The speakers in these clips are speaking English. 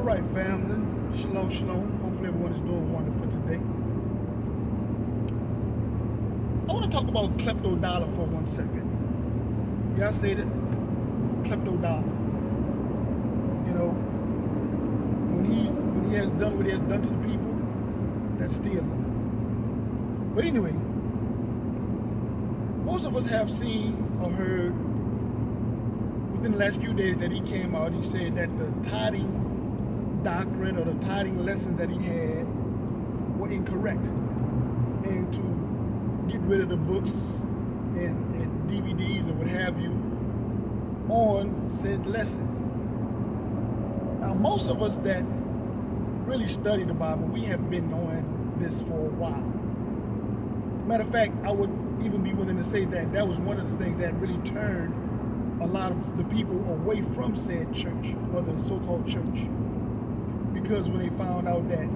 right, family. Shalom, shalom. Hopefully everyone is doing wonderful today. I want to talk about Creflo Dollar for 1 second. Y'all say it? Creflo Dollar. You know, when he has done what he has done to the people, that's stealing. But anyway, most of us have seen or heard within the last few days that he came out, he said that the tithing doctrine or the tithing lessons that he had were incorrect, and to get rid of the books and DVDs or what have you on said lesson. Now, most of us that really study the Bible, we have been knowing this for a while. Matter of fact, I would even be willing to say that that was one of the things that really turned a lot of the people away from said church, or the so-called church. Because when they found out that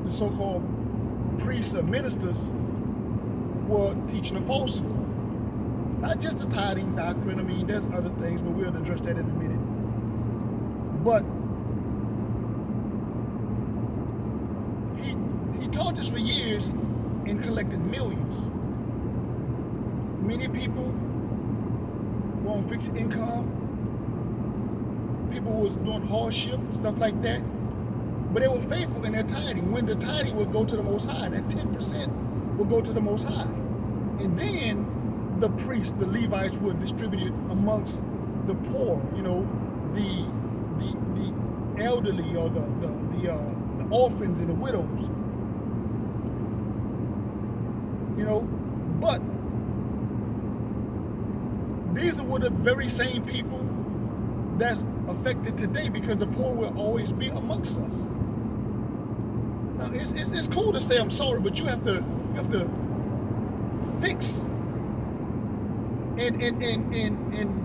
the so-called priests or ministers were teaching a falsehood. Not just the tithing doctrine, I mean, there's other things, but we'll address that in a minute. But he taught this for years and collected millions. Many people were on fixed income. People was doing hardship, stuff like that. But they were faithful in their tithing. When the tithing would go to the Most High, that 10% would go to the Most High. And then the priests, the Levites, would distribute it amongst the poor, you know, the elderly, or the orphans and the widows. You know, but these were the very same people that's affected today, because the poor will always be amongst us. Now, it's cool to say I'm sorry, but you have to fix and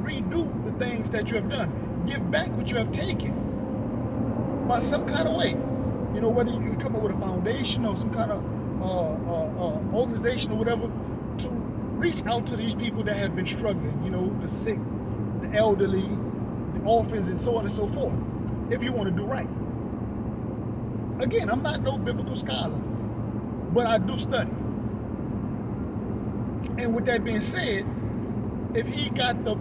redo the things that you have done. Give back what you have taken by some kind of way. You know, whether you come up with a foundation or some kind of organization or whatever, to reach out to these people that have been struggling. You know, the sick, the elderly, the orphans, and so on and so forth, if you want to do right. Again, I'm not no biblical scholar, but I do study. And with that being said, if he got the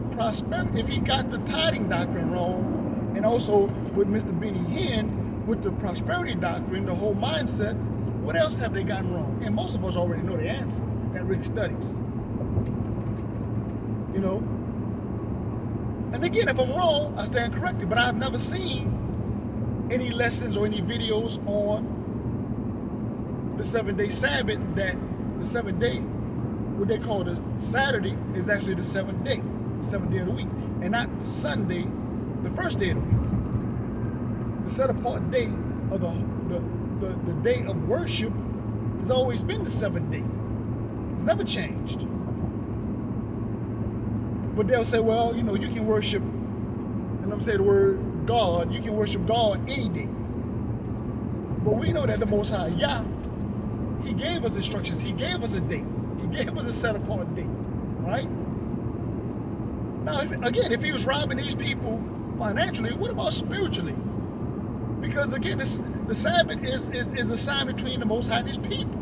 tithing doctrine wrong, and also with Mr. Benny Hinn with the prosperity doctrine, the whole mindset, what else have they gotten wrong? And most of us already know the answer that really studies. You know? And again, if I'm wrong, I stand corrected, but I've never seen any lessons or any videos on the 7-day Sabbath, that the 7th day, what they call the Saturday, is actually the 7th day of the week, and not Sunday, the first day of the week. The set apart day of the day of worship has always been the 7th day. It's never changed. But they'll say, well, you know, you can worship, and I'm saying the word God, you can worship God any day. But we know that the Most High, Yah, he gave us instructions. He gave us a date. He gave us a set apart date, right? Now, if he was robbing these people financially, what about spiritually? Because again, the Sabbath is a sign between the Most High and his people.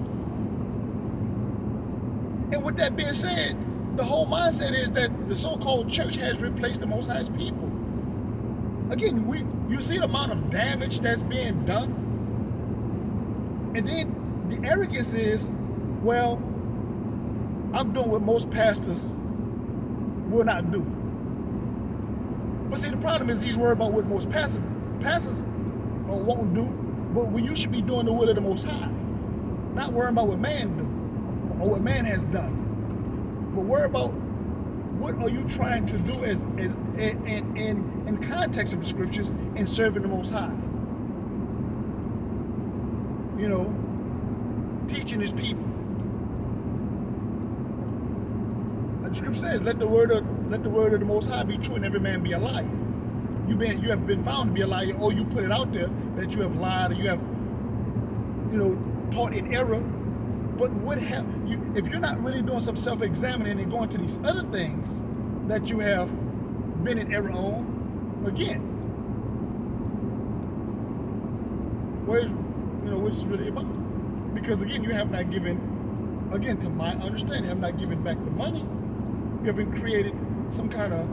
And with that being said, the whole mindset is that the so-called church has replaced the Most High's people. Again, you see the amount of damage that's being done. And then the arrogance is, well, I'm doing what most pastors will not do. But see, the problem is he's worried about what most pastors won't do, but you should be doing the will of the Most High. Not worrying about what man do or what man has done. But worry about what are you trying to do as in context of the scriptures in serving the Most High. You know, teaching his people. And the scripture says, let the word of the Most High be true and every man be a liar. You have been found to be a liar, or you put it out there that you have lied, or you have, you know, taught in error. But if you're not really doing some self-examining and going to these other things that you have been in error on, again, what it's really about. Because again, you have not given, again, to my understanding, have not given back the money. You haven't created some kind of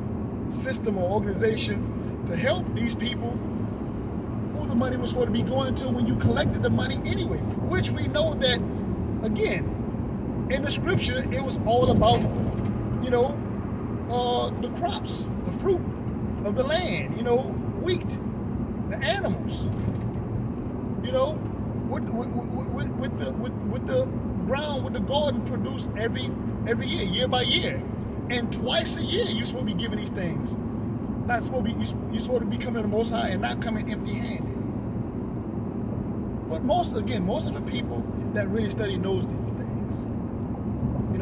system or organization to help these people who the money was supposed to be going to when you collected the money anyway. Which we know that, again, in the scripture, it was all about, the crops, the fruit of the land, wheat, the animals, with the ground, with the garden produced every year, year by year, and twice a year you're supposed to be giving these things. Not supposed to be, you're supposed to be coming to the Most High and not coming empty-handed. But most of the people that really study knows these things.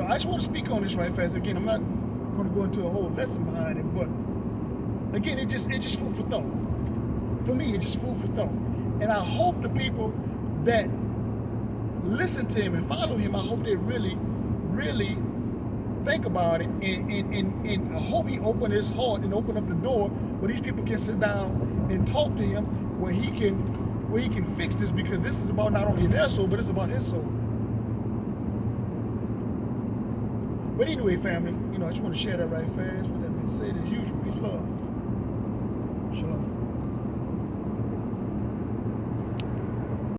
I just want to speak on this right fast. Again, I'm not going to go into a whole lesson behind it, but again, it just food for thought. For me, it's just food for thought. And I hope the people that listen to him and follow him, I hope they really, really think about it, and I hope he open his heart and open up the door where these people can sit down and talk to him, where he can fix this, because this is about not only their soul, but it's about his soul. But anyway, family, I just want to share that right fast. With that being said, as usual, peace, love, shalom.